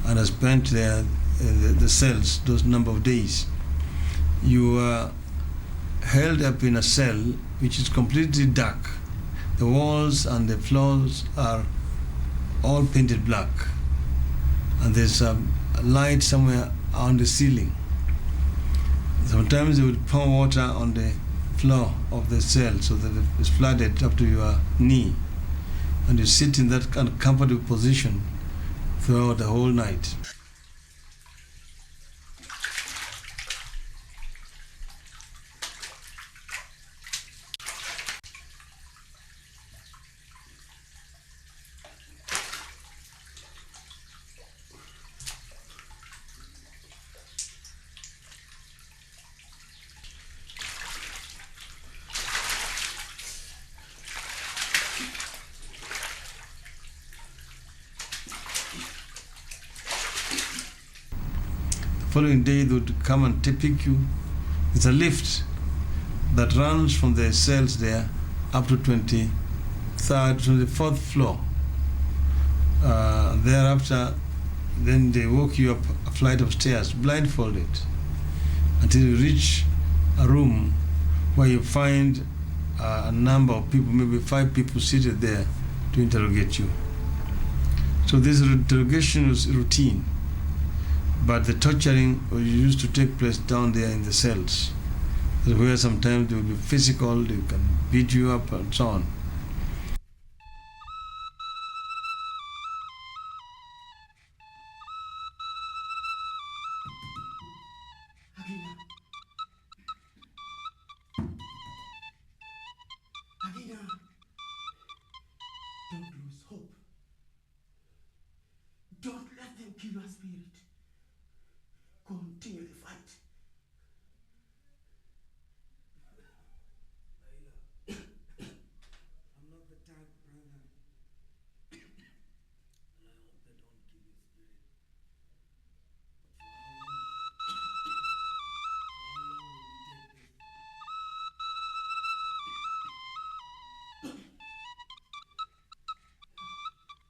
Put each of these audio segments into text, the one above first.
and has spent there the cells those number of days, you are held up in a cell which is completely dark. The walls and the floors are all painted black, and there's a light somewhere on the ceiling. Sometimes they would pour water on the floor of the cell so that it's flooded up to your knee, and you sit in that uncomfortable position throughout the whole night. Following day they would come and pick you. It's a lift that runs from the cells there up to 24th floor. Thereafter, then they walk you up a flight of stairs, blindfolded, until you reach a room where you find a number of people, maybe 5 people seated there to interrogate you. So this interrogation was routine. But the torturing used to take place down there in the cells, where sometimes they will be physical, they can beat you up and so on. Don't lose hope. Don't let them kill your spirit. Continue the fight. I'm not the type, brother. And I hope they don't kill your spirit. But for how long will we take this?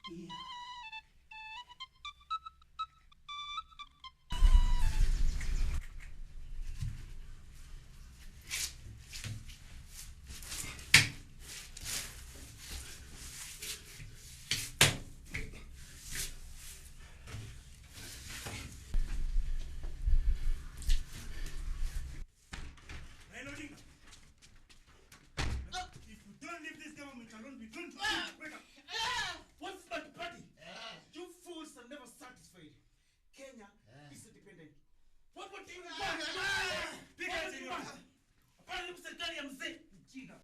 Yeah. Raila Odinga. If you don't leave this government alone, we don't wake up. What's that party? You fools are never satisfied. Kenya is independent. What do you want? Because you want. Apparently, serikali ya mzee mjinga.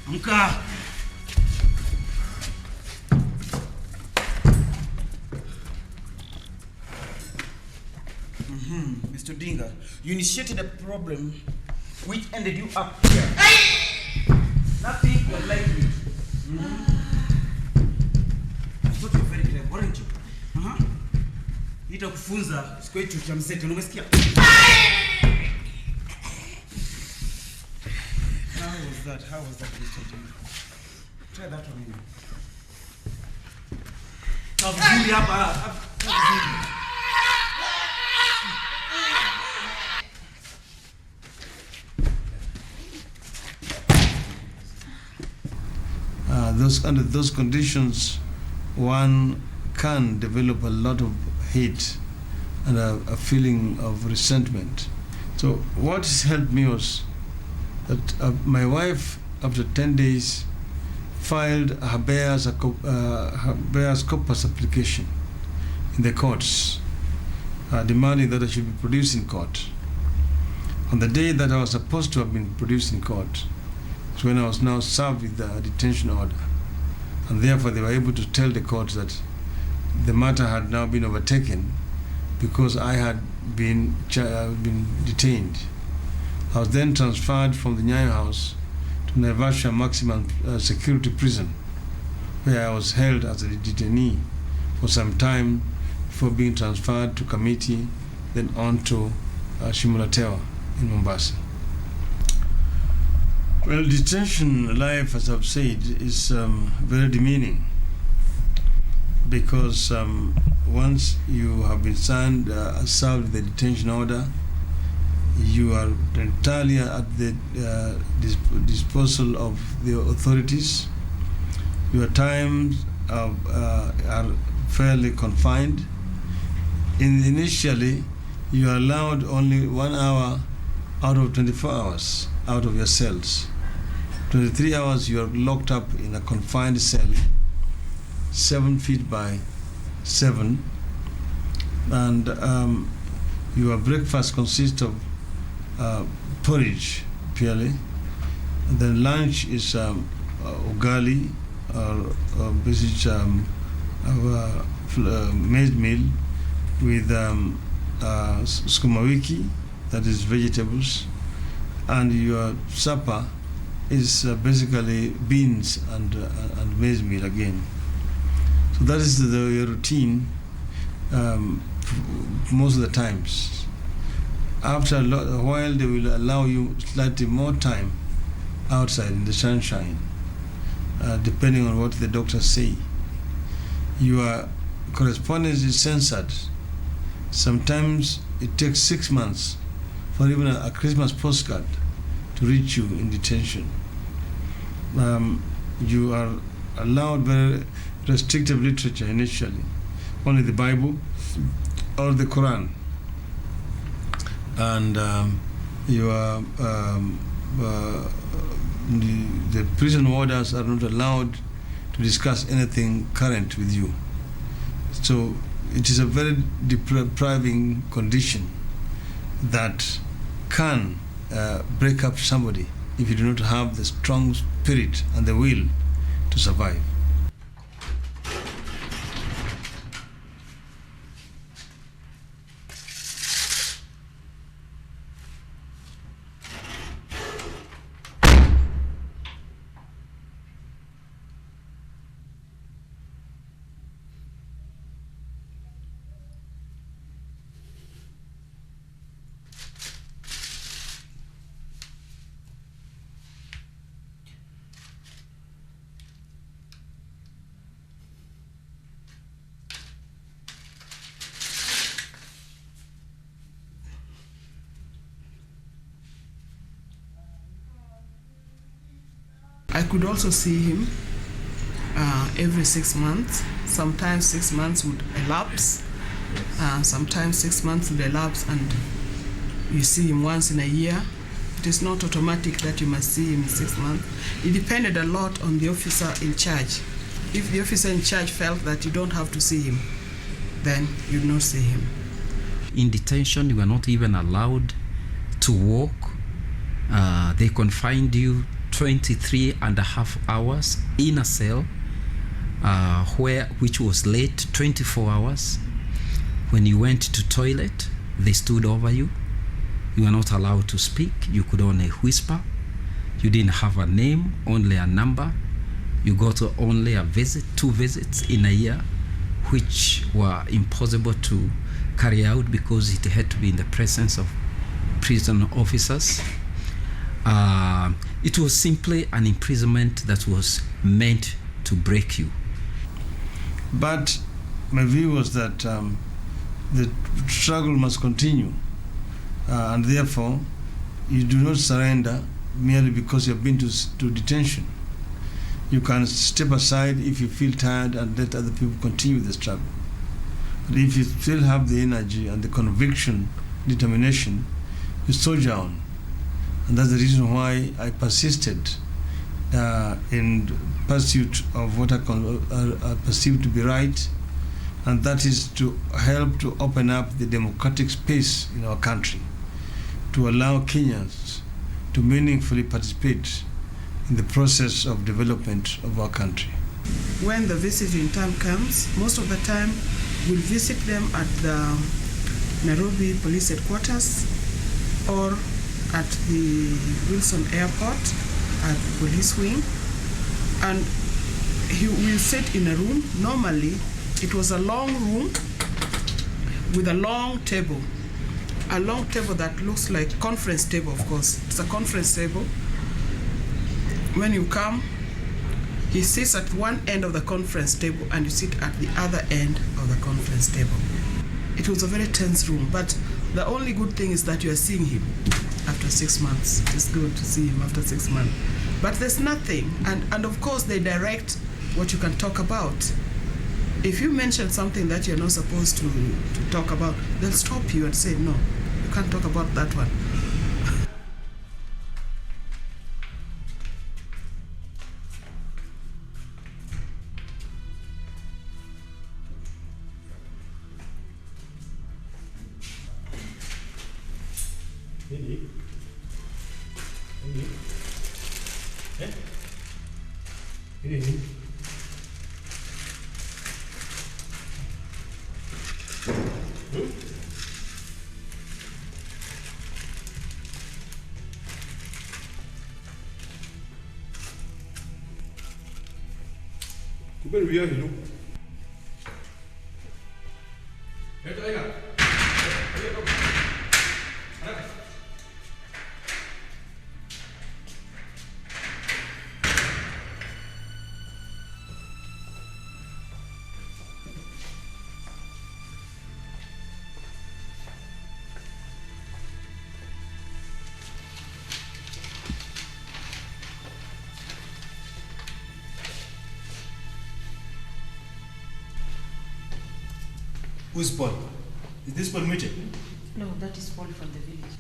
Amka. Mr. Odinga, you initiated a problem which ended you up here. Nothing will like it. I thought you were very clever, weren't you? Itakufunza siku yetu cha mseto, umesikia? How was that, Mr. Odinga? Try that one again. Under those conditions, one can develop a lot of hate and a feeling of resentment. So what has helped me was that my wife, after 10 days, filed a habeas corpus application in the courts, demanding that I should be produced in court. On the day that I was supposed to have been produced in court, is when I was now served with the detention order. And therefore they were able to tell the court that the matter had now been overtaken because I had been detained. I was then transferred from the Nyayo House to Naivasha Maximum Security Prison, where I was held as a detainee for some time before being transferred to Kamiti, then on to Shimulatewa in Mombasa. Well, detention life, as I've said, is very demeaning because once you have been served with the detention order, you are entirely at the disposal of the authorities. Your times are fairly confined. Initially, you are allowed only 1 hour out of 24 hours out of your cells. 23 hours you are locked up in a confined cell, 7 feet by 7, and your breakfast consists of porridge, purely. And then lunch is ugali, or basically maize meal with sukuma wiki, that is vegetables, and your supper is basically beans and maize meal again. So that is your routine most of the times. After a while, they will allow you slightly more time outside in the sunshine, depending on what the doctors say. Your correspondence is censored. Sometimes it takes 6 months for even a Christmas postcard to reach you in detention. You are allowed very restrictive literature initially, only the Bible or the Quran. And the prison warders are not allowed to discuss anything current with you. So it is a very depriving condition that can break up somebody if you do not have the strong spirit and the will to survive. I could also see him every 6 months. Sometimes 6 months would elapse. Sometimes 6 months would elapse and you see him once in a year. It is not automatic that you must see him in 6 months. It depended a lot on the officer in charge. If the officer in charge felt that you don't have to see him, then you'd not see him. In detention, you were not even allowed to walk. They confined you 23 and a half hours in a cell, which was late 24 hours. When you went to toilet, they stood over you. You were not allowed to speak. You could only whisper. You didn't have a name, only a number. You got only a visit, 2 visits in a year, which were impossible to carry out because it had to be in the presence of prison officers. It was simply an imprisonment that was meant to break you. But my view was that the struggle must continue, and therefore you do not surrender merely because you have been to detention. You can step aside if you feel tired and let other people continue the struggle. But if you still have the energy and the conviction, determination, you soldier on. And that's the reason why I persisted in pursuit of what I perceive to be right, and that is to help to open up the democratic space in our country, to allow Kenyans to meaningfully participate in the process of development of our country. When the visiting time comes, most of the time we'll visit them at the Nairobi Police Headquarters or at the Wilson Airport at the police wing, and he will sit in a room. Normally it was a long room with a long table that looks like conference table. Of course, it's a conference table. When you come, he sits at one end of the conference table and you sit at the other end of the conference table. It was a very tense room, but the only good thing is that you are seeing him after 6 months. It's good to see him after 6 months. But there's nothing, and of course they direct what you can talk about. If you mention something that you're not supposed to talk about, they'll stop you and say, no, you can't talk about that one. Who's Paul? Is this Paul Muite? No, that is Paul from the village.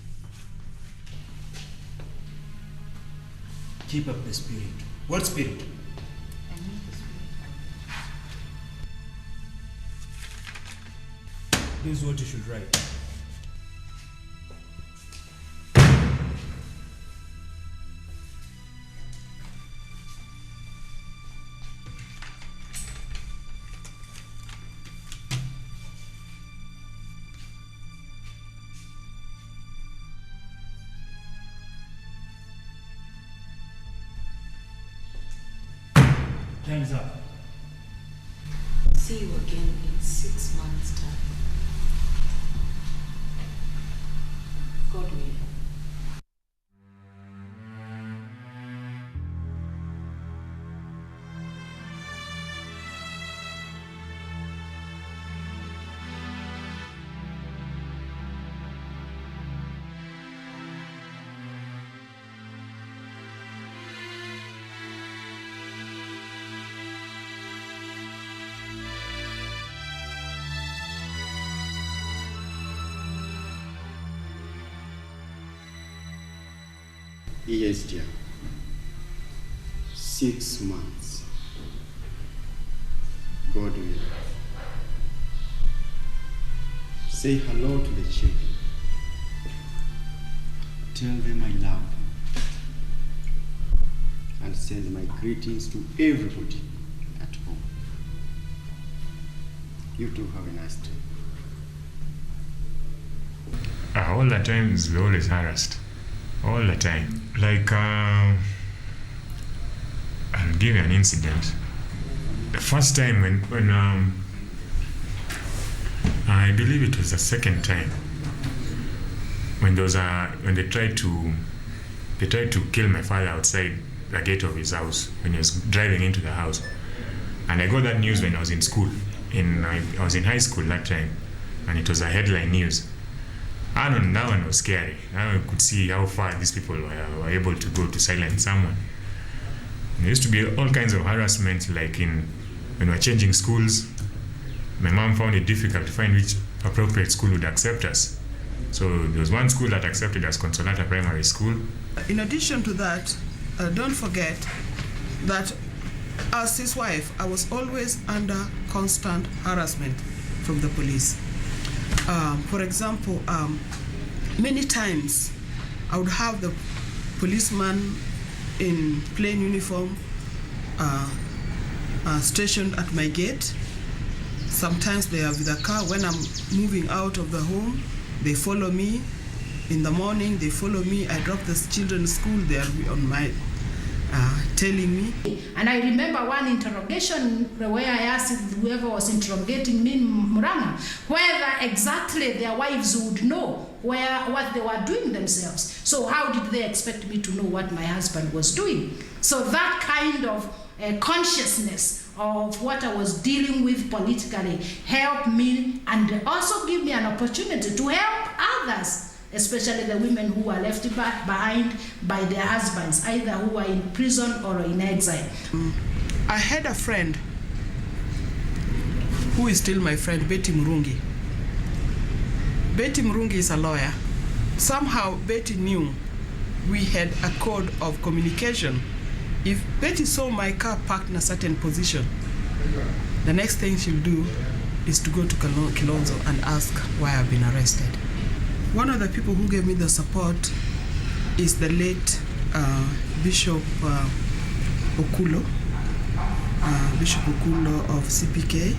Keep up the spirit. What spirit? I need the spirit. This is what you should write. Time's up. See you again in 6 months' time. God willing. Yes, dear. 6 months. God will. Say hello to the children. Tell them I love them. And send my greetings to everybody at home. You too have a nice day. All the times we always harassed. All the time. Like, I'll give you an incident. The first time when I believe it was the second time when there was when they tried to kill my father outside the gate of his house when he was driving into the house, and I got that news when I was in school. I was in high school that time, and it was a headline news. And that one was scary. I could see how far these people were able to go to silence someone. There used to be all kinds of harassment, like when we were changing schools. My mom found it difficult to find which appropriate school would accept us. So there was one school that accepted us, Consolata Primary School. In addition to that, don't forget that as his wife, I was always under constant harassment from the police. For example, many times I would have the policeman in plain uniform stationed at my gate. Sometimes they are with a car. When I'm moving out of the home, they follow me. In the morning, they follow me. I drop the children to school. They are on my telling me. And I remember one interrogation where I asked whoever was interrogating me in Murang'a whether exactly their wives would know what they were doing themselves. So how did they expect me to know what my husband was doing? So that kind of consciousness of what I was dealing with politically helped me and also give me an opportunity to help others, especially the women who were left behind by their husbands, either who were in prison or in exile. I had a friend who is still my friend, Betty Murungi. Betty Murungi is a lawyer. Somehow Betty knew we had a code of communication. If Betty saw my car parked in a certain position, the next thing she'll do is to go to Kilonzo and ask why I've been arrested. One of the people who gave me the support is the late Bishop Okulo, Bishop Okulo of CPK,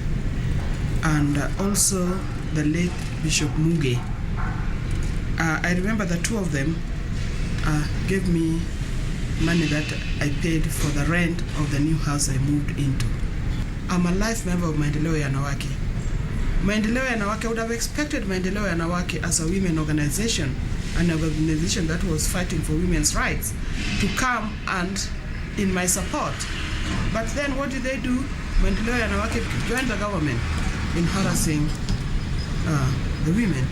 and also the late Bishop Muge. I remember the two of them gave me money that I paid for the rent of the new house I moved into. I'm a life member of Maendeleo ya Wanawake. Maendeleo ya Wanawake, I would have expected Maendeleo ya Wanawake as a women organization, an organization that was fighting for women's rights, to come and in my support. But then what did they do? Maendeleo ya Wanawake joined the government in harassing the women.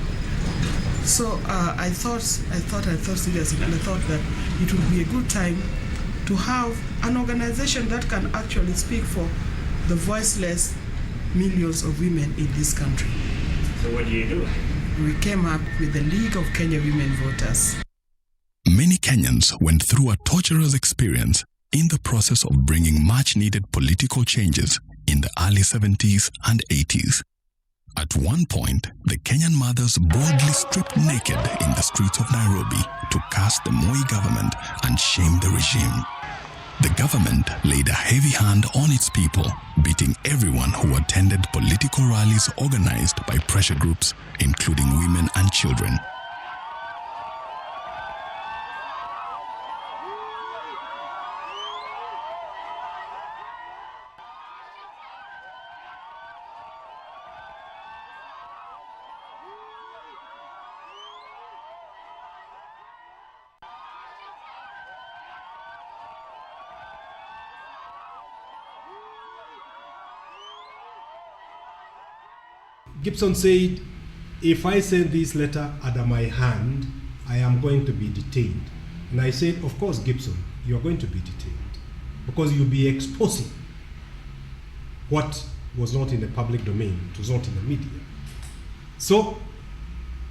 So I thought seriously, and I thought that it would be a good time to have an organization that can actually speak for the voiceless millions of women in this country. So what do you do? We came up with the League of Kenya Women Voters. Many Kenyans went through a torturous experience in the process of bringing much-needed political changes in the early 70s and 80s. At one point, the Kenyan mothers boldly stripped naked in the streets of Nairobi to cast the Moi government and shame the regime. The government laid a heavy hand on its people, beating everyone who attended political rallies organized by pressure groups, including women and children. Gibson said, if I send this letter under my hand, I am going to be detained. And I said, of course, Gibson, you are going to be detained because you'll be exposing what was not in the public domain, it was not in the media. So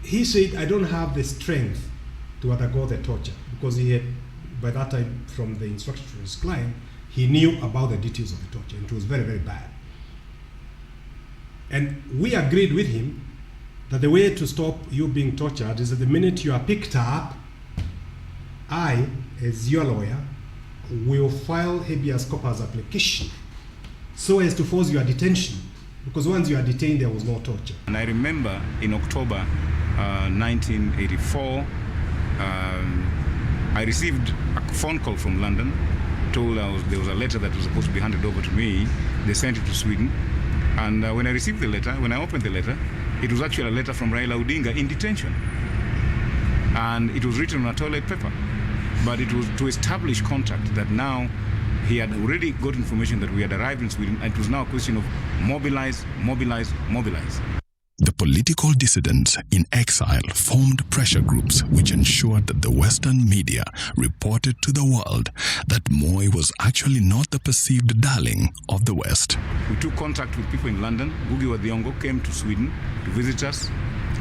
he said, I don't have the strength to undergo the torture because he had, by that time, from the instructions from his client, he knew about the details of the torture, and it was very, very bad. And we agreed with him that the way to stop you being tortured is that the minute you are picked up, I, as your lawyer, will file habeas corpus application so as to force your detention, because once you are detained, there was no torture. And I remember in October 1984, I received a phone call from London, told there was a letter that was supposed to be handed over to me. They sent it to Sweden. And when I received the letter, when I opened the letter, it was actually a letter from Raila Odinga in detention. And it was written on a toilet paper. But it was to establish contact that now he had already got information that we had arrived in Sweden, and it was now a question of mobilize, mobilize, mobilize. the political dissidents in exile formed pressure groups which ensured that the Western media reported to the world that Moi was actually not the perceived darling of the West. We took contact with people in London. Ngugi wa Thiong'o came to Sweden to visit us.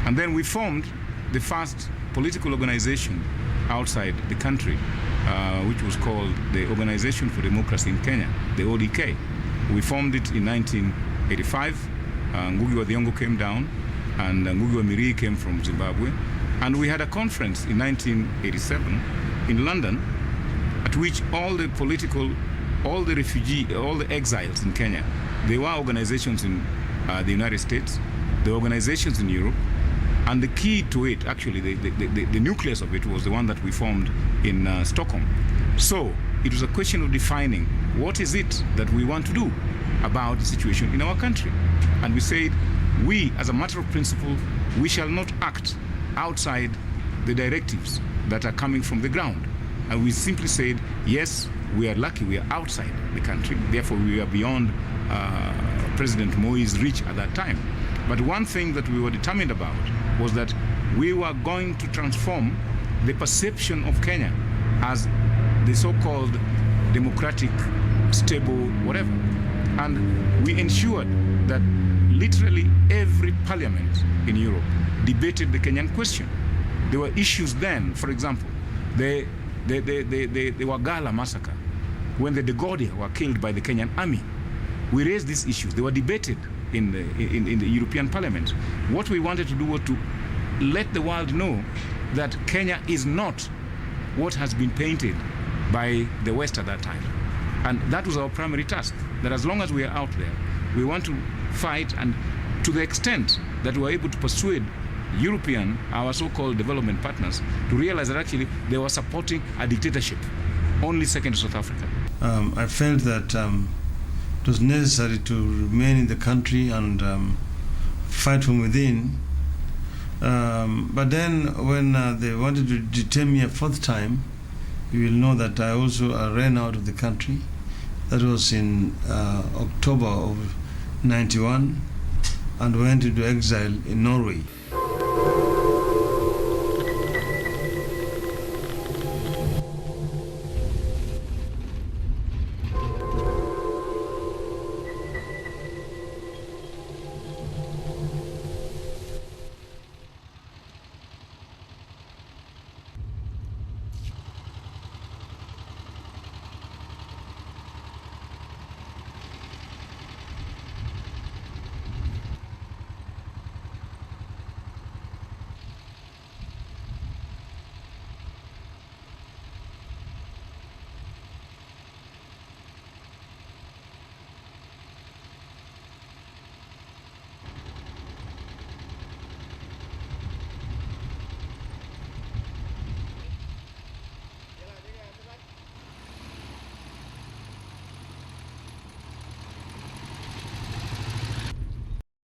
And then we formed the first political organization outside the country, which was called the Organization for Democracy in Kenya, the ODK. We formed it in 1985. Ngugi wa Thiong'o came down, and Ngugi wa Wanyiri came from Zimbabwe. And we had a conference in 1987 in London, at which all the exiles in Kenya, there were organizations in the United States, the organizations in Europe, and the key to it, actually, the nucleus of it was the one that we formed in Stockholm. So it was a question of defining what is it that we want to do about the situation in our country. And we said, we, as a matter of principle, we shall not act outside the directives that are coming from the ground. And we simply said, yes, we are lucky, we are outside the country, therefore we are beyond President Moi's reach at that time. But one thing that we were determined about was that we were going to transform the perception of Kenya as the so-called democratic, stable, whatever. And we ensured that literally every parliament in Europe debated the Kenyan question. There were issues then, for example, the Wagala massacre, when the Degodia were killed by the Kenyan army. We raised these issues. They were debated in the European Parliament. What we wanted to do was to let the world know that Kenya is not what has been painted by the West at that time. And that was our primary task, that as long as we are out there, we want to fight, and to the extent that we were able to persuade our so-called development partners, to realize that actually they were supporting a dictatorship, only second to South Africa. I felt that it was necessary to remain in the country and fight from within. But then when they wanted to detain me a fourth time, you will know that I also ran out of the country. That was in October of 91, and went into exile in Norway.